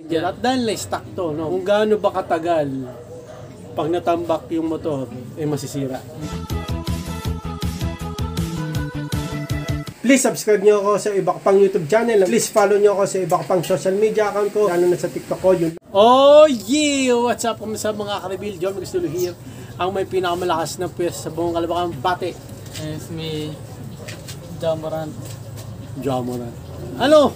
changer. At dahil na-stuck to, no? Kung gaano ba katagal, pag natambak yung motor, masisira. Please subscribe nyo ako sa iba ko pang YouTube channel. Please follow nyo ako sa iba ko pang social media account ko. Lalo na sa TikTok ko. Oh yeah! What's up sa mga ka-reveal? John Magstulo here. Ang may pinakamalakas na pwes sa buong Kalabakan. Bate. It's me, Jamorant. Ano?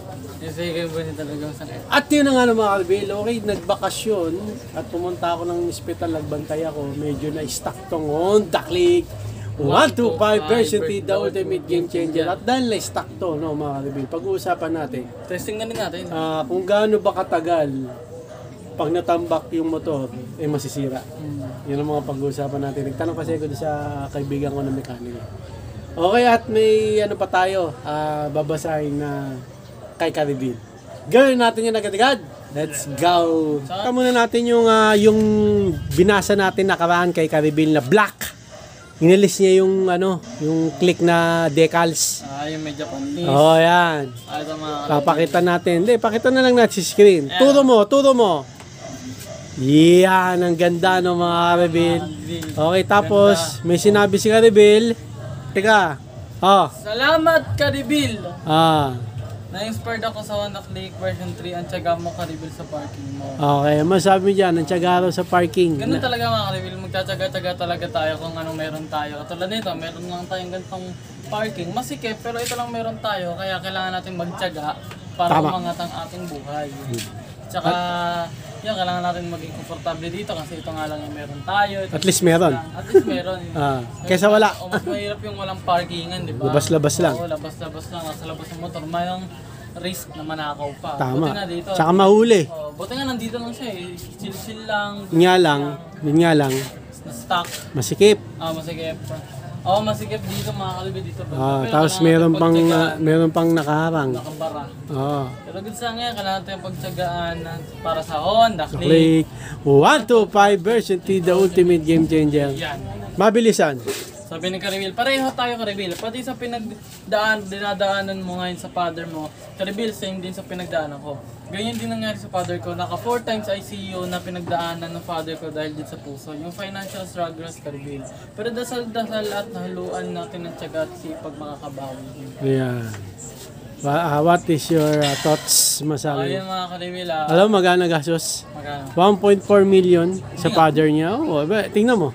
Sige ba niya talagang sakit? At yun na nga mga ka-reveal. Okay, nagbakasyon at pumunta ako ng hospital. Nagbantay ako. Medyo na-stuck tong Honda Click 125 version T, the ultimate game changer. At dahil na-stuck to, no, mga ka-reveal, pag-uusapan natin. Testing na din natin. Kung gaano ba katagal, pag natambak yung motor, masisira. Yun ang mga pag-uusapan natin. Nagtanong kasi ako sa kaibigan ko na mekaniko. Okay, at may ano pa tayo, babasahin na kay ka-reveal. Gawin natin yun agad-agad. Let's go! Saka muna natin yung binasa natin nakaraan kay ka-reveal na black. Inalis niya yung yung click na decals. Yung medyo panis. Oh, yan. Papakita natin. Hindi, pakita na lang natin sa screen. Turo mo. Yan, ang ganda no mga ka-reveal. Okay, tapos may sinabi si ka-reveal. Teka. Salamat ka-reveal. Na-inspired ako sa Honda Click version 3. Ang tiyaga mo ka-reveal sa parking mo. Okay, masabi dyan, ang tiyaga raw sa parking. Ganun talaga mga ka-reveal. Magtsatsaga-tsaga talaga tayo kung anong meron tayo. Katulad nito, meron lang tayong ganitong parking. Masikip, pero ito lang meron tayo. Kaya kailangan natin magtyaga para umangat ang ating buhay. Tsaka, kailangan natin maging komportable dito kasi ito nga lang yung meron tayo. At least meron. At least meron. Kesa wala. Mas mahirap yung walang parkingan, di ba? Labas-labas lang. Oo, labas-labas lang. Sa labas ng motor, mayroong risk na manakaw pa. Tama. Buti nga dito. Tsaka mahuli. Buti nga nandito lang siya eh. Chill-chill lang. Yun nga lang. Na-stuck. Masikip. Masikip. Masikip dito mga ka-reveal dito. Tapos meron pang nakaharang. Nakabara. Pero good sa ngayon, kailangan natin pagtsagaan para sa Honda Click 125 version T, the ultimate game changer. Yan. Mabilisan. Sabi ni ka-reveal, pareho tayo ka-reveal. Pati sa dinadaanan mo ngayon sa father mo, ka-reveal, same din sa pinagdaanan ko. Ganyan din nangyari sa father ko. Naka 4 times ICU na pinagdaanan ng father ko dahil din sa puso. Yung financial struggles, ka-reveal. Pero dasal-dasal at nahaluan natin ng tiyaga at sipag makakabawi. Yeah. What is your thoughts, masabi? Ayun mga ka-reveal. Alam mo magkano gastos? Magkano? 1.4 million sa father niya. Tingnan mo.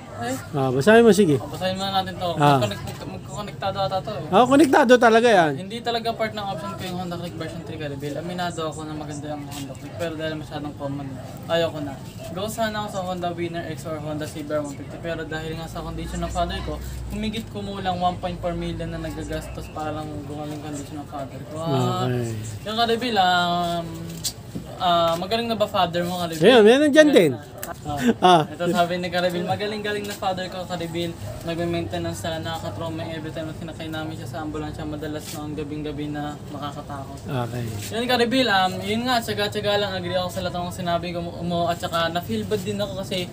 Basahin mo, sige. Basahin muna natin to. Magkonektado ata to eh. Konektado talaga yan. Hindi talaga part ng option ko yung Honda Click version 3 ka-reveal. Aminado ako na maganda yung Honda Click. Pero dahil masyadong common, ayaw ko na. Go sana ako sa Honda Winner X or Honda CBR 150. Pero dahil nga sa condition ng father ko, humigit kumulang 1.4 million na nagagastos para lang gumaling condition ng father ko. Yung ka-reveal, magaling na ba father mo ka-reveal? Ayun, meron dyan din. Ito sabi ni ka-reveal, magaling-galing na father ko ka-reveal. Nagme-maintenance na nakaka-trauma every time na sinakay namin siya sa ambulansya. Madalas na ang gabing-gabi na makakatakot. Okay. Yun ka-reveal, yun nga, tsaga-tsaga lang. Agree ako sa lahat ng sinabi ko mo. At saka na-feel bad din ako kasi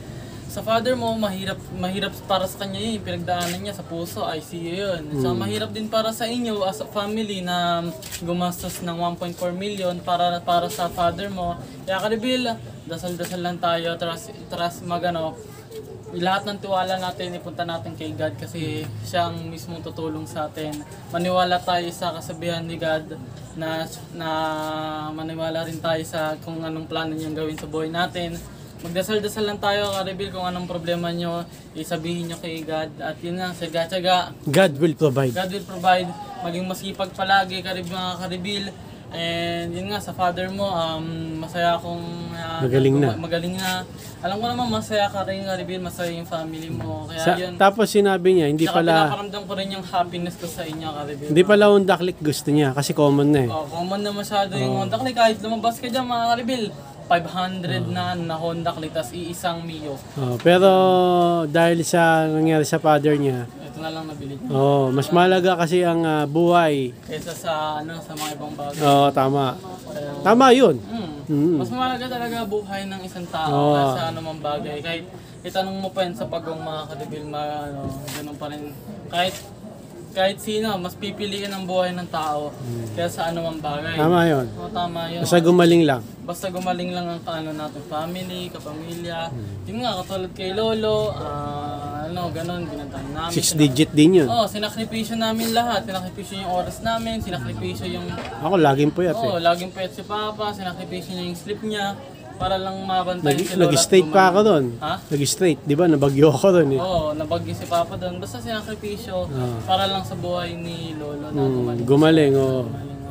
sa father mo, mahirap para sa kanya yun, yung pinagdaanan niya sa puso, ICU yun. So, mahirap din para sa inyo as a family na gumastos ng 1.4 million para sa father mo. Kaya ka-reveal, dasal-dasal lang tayo, trust lahat ng tiwala natin, ipunta natin kay God kasi siya ang mismong tutulong sa atin. Maniwala tayo sa kasabihan ni God na maniwala rin tayo sa kung anong plano niyang gawin sa buhay natin. Magdasal-dasal lang tayo, ka-reveal, kung anong problema nyo, isabihin nyo kay God. At yun nga, tsaga-tsaga. God will provide. God will provide. Maging masipag palagi, mga ka-reveal. And yun nga, sa father mo, masaya akong magaling na. Alam ko naman, masaya ka rin, ka-reveal, masaya yung family mo. Kaya yun. Tapos sinabi niya, hindi pala... Pinaparamdam ko rin yung happiness ko sa inyo, ka-reveal. Hindi pala Honda Click gusto niya, kasi common na eh. Common na masyado yung Honda Click. Kahit lumabas ka dyan, mga ka-reveal, 500 na Honda Click, tas iisang Mio. Pero dahil sa nangyari sa father niya, ito na lang nabili niya. mas malaga kasi ang buhay. Kesa sa mga ibang bagay. Tama. Tama yun. Mas malaga talaga buhay ng isang tao kaysa anumang bagay. Kahit itanong mo pa yan sa pagong mga ka-reveal, ganun pa rin. Kahit kahit sino, mas pipiliin ang buhay ng tao kaya sa anumang bagay. Tama yun. Oo, tama yun. Basta gumaling lang. Basta gumaling lang ang natin, family, kapamilya. Yung nga, katulad kay Lolo, ganun, binantayan namin. 6 digit din yun. Oo, sinakripisyo namin lahat. Sinakripisyo yung oras namin, sinakripisyo yung... Ako laging puyat Oo, eh. laging pwet si Papa, sinakripisyo niya yung sleep niya para lang mabantayan si Lola. Nag-straight pa ako doon. Ha? Nag-straight, di ba? Nabagyo ako doon eh. Oo, nabagyo si Papa doon. Basta sinakripisyo para lang sa buhay ni Lolo na gumaling. Gumaling, oo.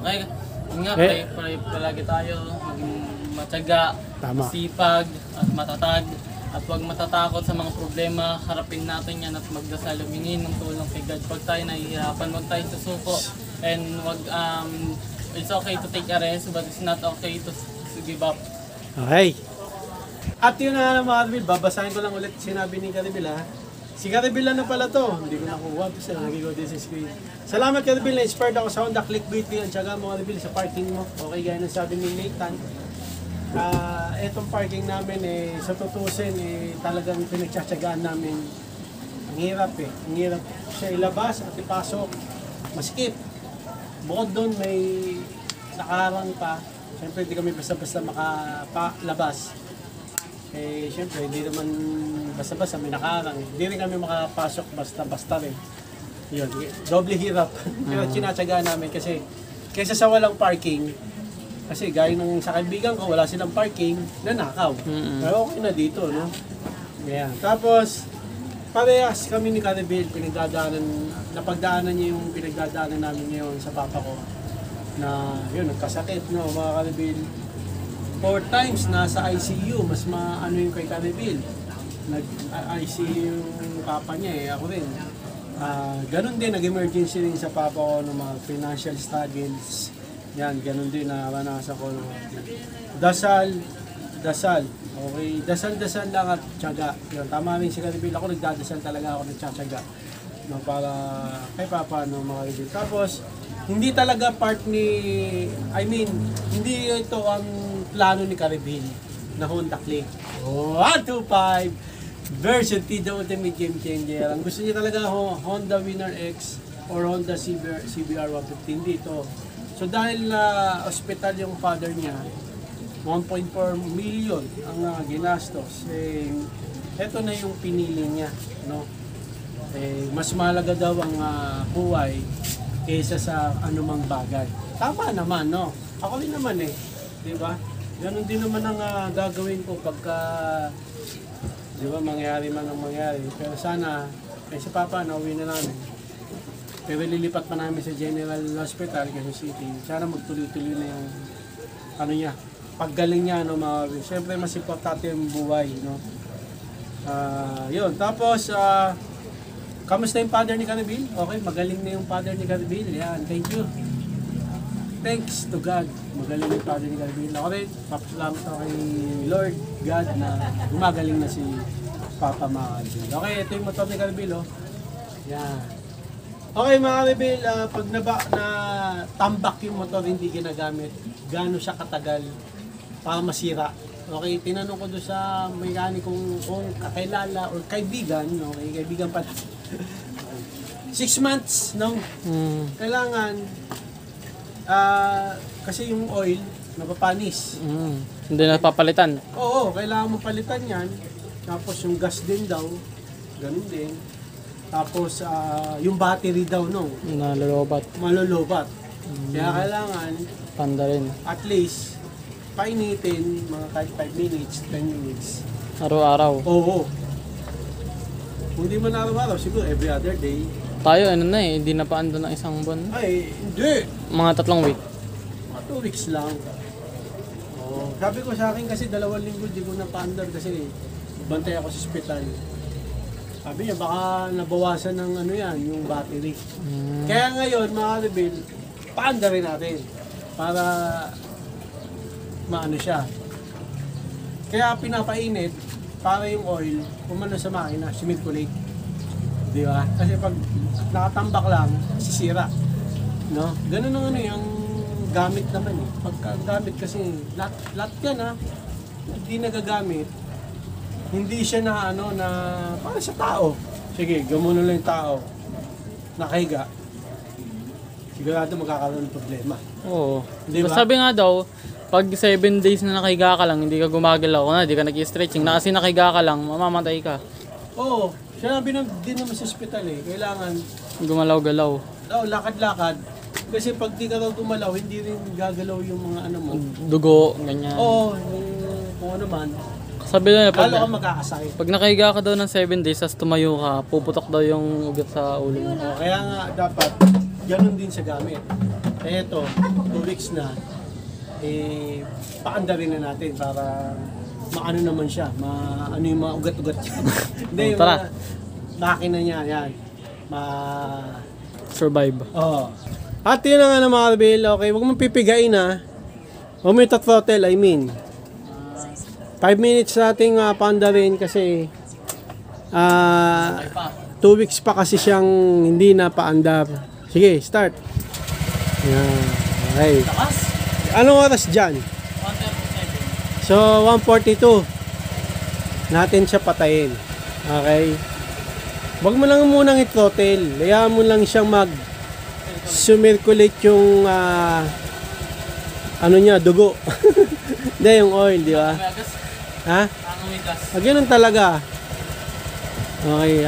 Okay, yun nga, pray palagi tayo, maging matyaga, Tama. sipag, at matatag. At huwag matatakot sa mga problema, harapin natin yan at magdasal, humingi ng tulong kay God. Pag tayo nahihirapan, huwag tayo susuko. And wag, it's okay to take a rest, but it's not okay to give up. Okay. At yun na mga Karibil, babasahin ko lang ulit sinabi ni Karibil ha. Si Karibil na pala to. Hindi ko nakuha. Basta nagigod din sa screen. Salamat Karibil, na-inspired ako sa Honda Click Beauty. Ang tsaga mo Karibil sa parking mo. Okay, gaya ng sabi ni Nathan. Etong parking namin sa tutusin talagang pinagtsatsagaan namin. Ang hirap Ang hirap siya ilabas at ipasok. Maskip. Bukod doon may nakaharang pa. Siyempre hindi kami basta-basta makapalabas. Siyempre hindi naman basta-basta may nakaharang. Hindi rin kami makapasok basta-basta rin. Yun, doble hirap. Pero tinatsagaan namin kasi kaysa sa walang parking, kasi gaya ng sa kaibigan ko, wala silang parking, nanakaw. Pero okay na dito, no? Ayan. Tapos, parehas kami ni Karibil, napagdaanan niya yung pinagdadaanan namin ngayon sa papa ko. Na, yun, nagkasakit, no, mga Karibil. 4 times nasa ICU, mas maano yung kay Karibil. Nag-ICU yung papa niya, ako rin. Ganon din, nag-emergency rin sa papa ko ng mga financial struggles. Yan, ganun din naranasan ko. Dasal. Okay, dasal lang at tiyaga. Yan, tama rin si Karibil. Ako nagdadasal talaga ako, nagtsatsaga. No, para kay Papa, no, mga Karibil. Tapos, hindi talaga part hindi ito ang plano ni Karibil na Honda Click. 125 version T, the ultimate game changer. Ang gusto niya talaga Honda Winner X or Honda CBR 150 dito. So dahil hospital yung father niya, 1.4 million ang ginastos. Ito na yung pinili niya, no? Mas mahalaga daw ang buhay kaysa sa anumang bagay. Tama naman, no? Ako rin naman di ba? Ganun din naman ang gagawin ko pagka, di ba, mangyari man ang mangyari. Pero sana, si Papa, nauwi na namin. Pero lilipat pa namin sa General Hospital, Quezon City. Sana magtuloy-tuloy na yung niya, paggaling niya, no, siyempre mas importante yung buhay, no. Yun. Tapos, kamusta yung father ni Karibil? Okay, magaling na yung father ni Karibil. Yan, thank you. Thanks to God. Magaling yung father ni Karibil. Ako rin, papasalamat ako kay Lord God na gumagaling na si Papa Karibil. Okay, ito yung motor ni Karibil, oh. Yan. Okay mga Karibil, pag na tambak yung motor hindi ginagamit, gaano siya katagal para masira? Okay, tinanong ko doon sa mekanikong kung kakilala or kaibigan, okay, kaibigan pala. 6 months, no? Kailangan, kasi yung oil, napapanis. Hindi na papalitan. Oo, kailangan mo palitan yan. Tapos yung gas din daw, ganun din. Tapos yung battery daw malolobat. Kaya kailangan Panda rin. at least painitin mga kahit 5 minutes, 10 minutes. Araw-araw. Oo. Kung di man araw-araw, siguro every other day. Tayo hindi na paanda ng isang buwan. Ay, hindi. Mga 3 week. Mga 2 weeks lang. Oo. Sabi ko sa akin kasi 2 linggo di ko na paandar kasi bantay ako sa ospital. Sabi niya, baka nabawasan ng yung battery. Kaya ngayon, mga Karibil, paanda rin natin para maano siya. Kaya pinapainit para yung oil, umano sa makina, similculate. Di ba? Kasi pag nakatambak lang, sisira. No? Ganun ang yung gamit naman Pagka gamit kasi, lahat yan hindi nagagamit. Hindi siya na para sa tao. Sige, gamuno lang yung tao. Nakahiga. sigurado magkakaroon ng problema. Oo. Di ba? Sabi nga daw, pag 7 days na nakahiga ka lang, hindi ka gumagalaw, hindi ka nag-stretching, na kasi nakahiga ka lang, mamamatay ka. Oo, sinabi din naman sa ospital kailangan Gumalaw-galaw. lakad-lakad. Kasi pag di ka daw gumalaw, hindi rin gagalaw yung mga ano mo. Dugo, ganyan. Oo, kung ano man. Sabi nila, Lalo ka magkakasakit. pag nakahiga ka daw ng 7 days, tas tumayo ka, puputok daw yung ugat sa ulo mo. Kaya nga dapat, ganun din sa gamit. Ito, 2 weeks na, paanda rin na natin para maano naman siya, ano yung mga ugat-ugat niya. Hindi, yung Tara. mga makina niya, yan. Survive. Oo. At yun na nga na mga kabil, okay, huwag mong pipigain huwag mo throttle, I mean. 5 minutes nating paanda rin kasi 2 weeks pa kasi siyang hindi na paandar. Sige, start. Yan. Okay. Takas? Anong oras dyan? 137. So, 1:42. Natin siya patayin. Okay. Huwag mo lang munang i-throttle. Hayaan mo lang siyang sumirculate yung ano niya, dugo. Hindi, yung oil, di ba? Ha? Ganun talaga. Okay,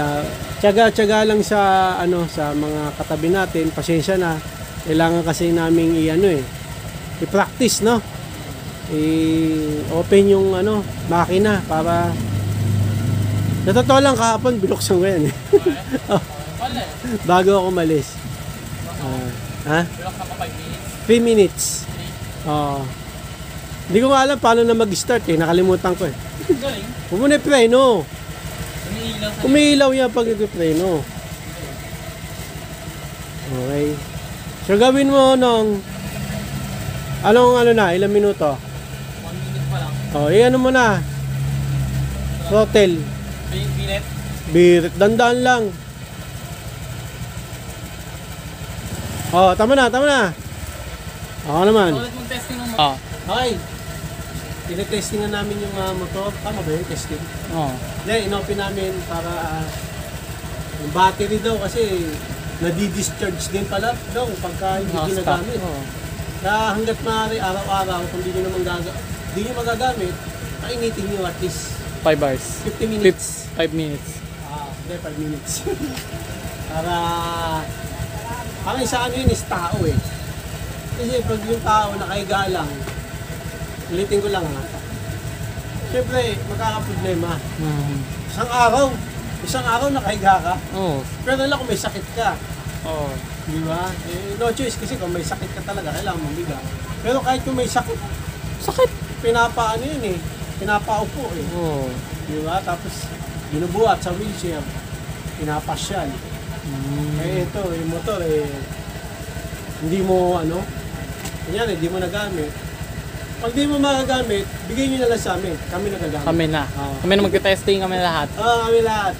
tiyaga-tiyaga lang sa sa mga katabi natin. Pasensya na. Kailangan kasi naming i-practice, no? I-open yung makina para sa totoo lang kahapon binuksan ko yan bago ako umalis. Ha? 3 minutes. Hindi ko nga alam paano na mag-start nakalimutan ko Galing. Huwag mo na preno. Umiilaw sa Umiilaw yan pag nag-preno. Okay. So gawin mo nung ilang minuto? 1 minute pa lang. Ano mo na. Throttle. Minute. Birit, dandaan lang. Tama na. Ako naman. Ulit mong testing ng Okay. Tinetestingan namin yung motor. Tama ba yung testing? Hindi, inopen namin para yung battery daw kasi nadi-discharge din pala daw pagka hindi ginagamit. Kaya hanggat maaari, araw-araw, kung di nyo magagamit, painitin nyo at least 5 hours. 50 minutes. 5 minutes. Hindi, 5 minutes. Para, ang isa is tao Kasi pag yung tao nakahiga lang, ulitin ko lang siyempre, magkakaproblema. Isang araw nakahiga ka, pero lang kung may sakit ka. Di ba? No choice kasi kung may sakit ka talaga, kailangan mabiga. Pero kahit kung may sakit, pinapaupo Di ba? Tapos, binubuhat sa wheelchair, pinapasyal. Ito, yung motor hindi mo hindi mo nagamit. Pag di mo magagamit, bigay nyo na lang sa amin. Kami nagagamit. Kami na. Kami na magte-testing, kami na lahat. Kami lahat.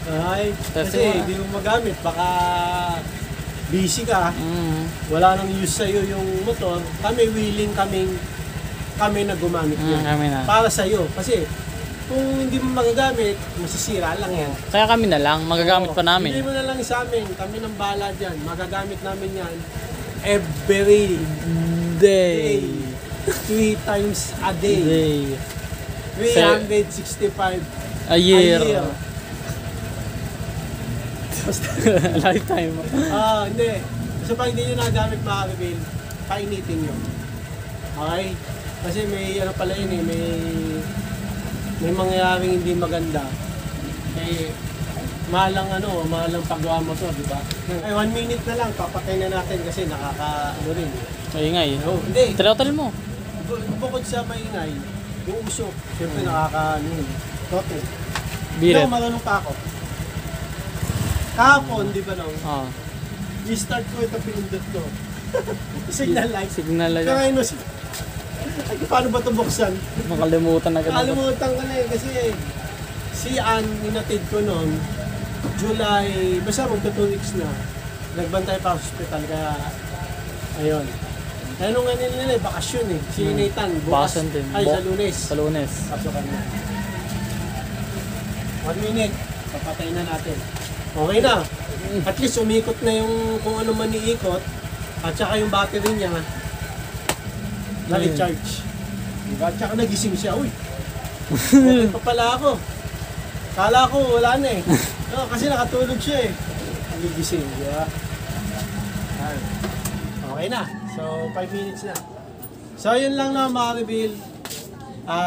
Okay? Kasi Testing di mo magamit, baka busy ka, wala nang use sa'yo yung motor, kami willing kami na gumamit yan. Kami na. Para sa'yo. Kasi kung hindi mo magagamit, masisira lang yan. Kaya kami na lang, magagamit pa namin. Hindi mo na lang sa amin, kami nang bahala dyan. Magagamit namin yan every day. 3 times a day. 365 A year. Lifetime. Hindi. So pag hindi nyo nagamit mga kabil, painitin nyo. Okay? Kasi may pala yun may mangyayaring hindi maganda. Malang paggawa mo to, di ba? 1 minute na lang, papatay na natin kasi rin. Maingay. Hindi. Throttle mo. Bukod sa maingay, yung usok, siyempre tote. Birit. Marunong pa ako. Kahapon, di ba i-start ko ito, pinindot ko. Signal light. Signal light. Pero paano ba ito buksan? Makalimutan na ganun. Nakalimutan ko na kasi si Ann, ninatid ko noon, July, basta magto 2 weeks na. Nagbantay pa sa hospital, kaya ayun. Ano nga nila bakasyon Si Nathan, bukas. Bakasyon din. Sa Lunes. Sa Lunes. Pasukan na. 1 minute, papatay na natin. Okay na. At least umikot na yung kung ano man iikot. At saka yung battery niya, na-recharge. Diba? At saka nagising siya, uy. Okay pa pala ako. Kala ko wala na eh. No, kasi nakatulog siya eh. Nagising, di ba? Ayan. Okay na. So, 5 minutes na. So, yun lang na mga reveal.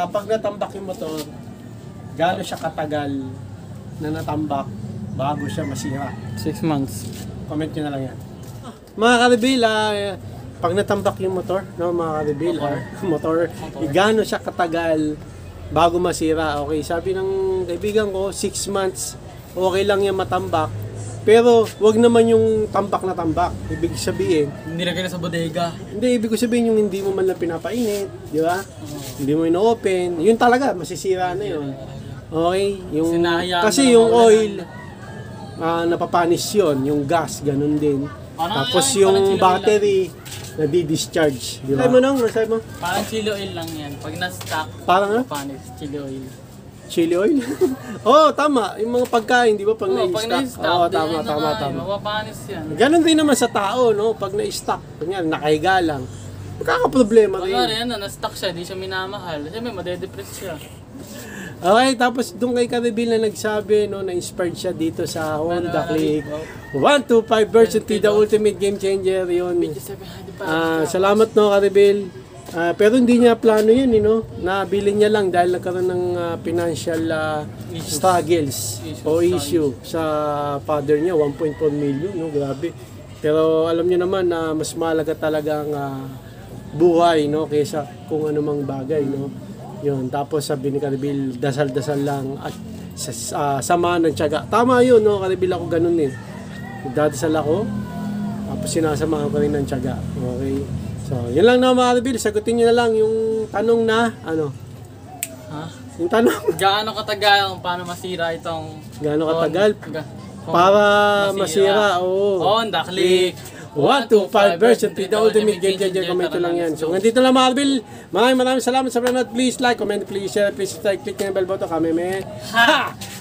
Pag natambak yung motor, gaano siya katagal na natambak bago siya masira? 6 months. Comment nyo na lang yan. Mga ka-reveal, pag natambak yung motor, no, mga ka-reveal, motor, gaano siya katagal bago masira? Okay, sabi ng kaibigan ko, 6 months, okay lang yung matambak. Pero, wag naman yung tambak na tambak. Ibig sabihin, Nilagay na sa bodega. hindi, ibig ko sabihin yung hindi mo man lang pinapainit, di ba? Hindi mo ino-open. Yun talaga, masisira na yun. Okay? Yung, Sinayang kasi na yung naman oil, napapanis yun. Yung gas, ganun din. Tapos yung battery, nadi-discharge. Di ba? Sabi mo nang, sabi mo? Parang chili oil lang yan. Pag na-stock, Parang panis, chili oil. chili oil? Oo, tama. Yung mga pagkain, di ba? Pag Pag na-stock. na-stock, Oo, tama. mapapanis yan. Ganun din naman sa tao, no? Pag na-stock, kanya, nakahiga lang. Magkakaproblema rin. Pag na-stock siya, di siya minamahal. Siyempre, madedepress siya. Okay, tapos doon kay Caribil na nagsabi, no, na-inspired siya dito sa Honda Click 125 version T, the ultimate game changer, yun. Salamat no, Caribil. Pero hindi niya plano yun, no? Nabili niya lang dahil nagkaroon ng financial struggles o issue sa father niya, 1.4 million, no? Grabe. Pero alam niyo naman na mas mahalaga talaga ang buhay, no, kaysa kung anumang bagay, no. Yun, tapos sabi ni Caribil, dasal-dasal lang at sama ng tiyaga. Tama yun, no, Caribil, ako ganun din. Nagdadasal ako, tapos sinasamahan ko rin ng tiyaga. Okay? So, yun lang na mga Caribil, sagutin nyo na lang yung tanong na, Ha? yung tanong, Gaano katagal paano masira itong gaano katagal Hon- para masira, oo. Honda Click 125 version T, the ultimate game changer. Comment lang yan. So, nandito lang mga Caribil. Maraming salamat sa panonood. Please like, comment, please share, please subscribe, click yung bell button. Kami may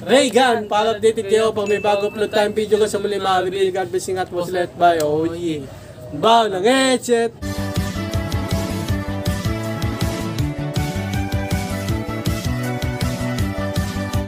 Reagan para updated kayo pag may bago upload time video ko sa muli mga Caribil. God bless, ingat po sila at bye. Oh yeah. Bow ng headset.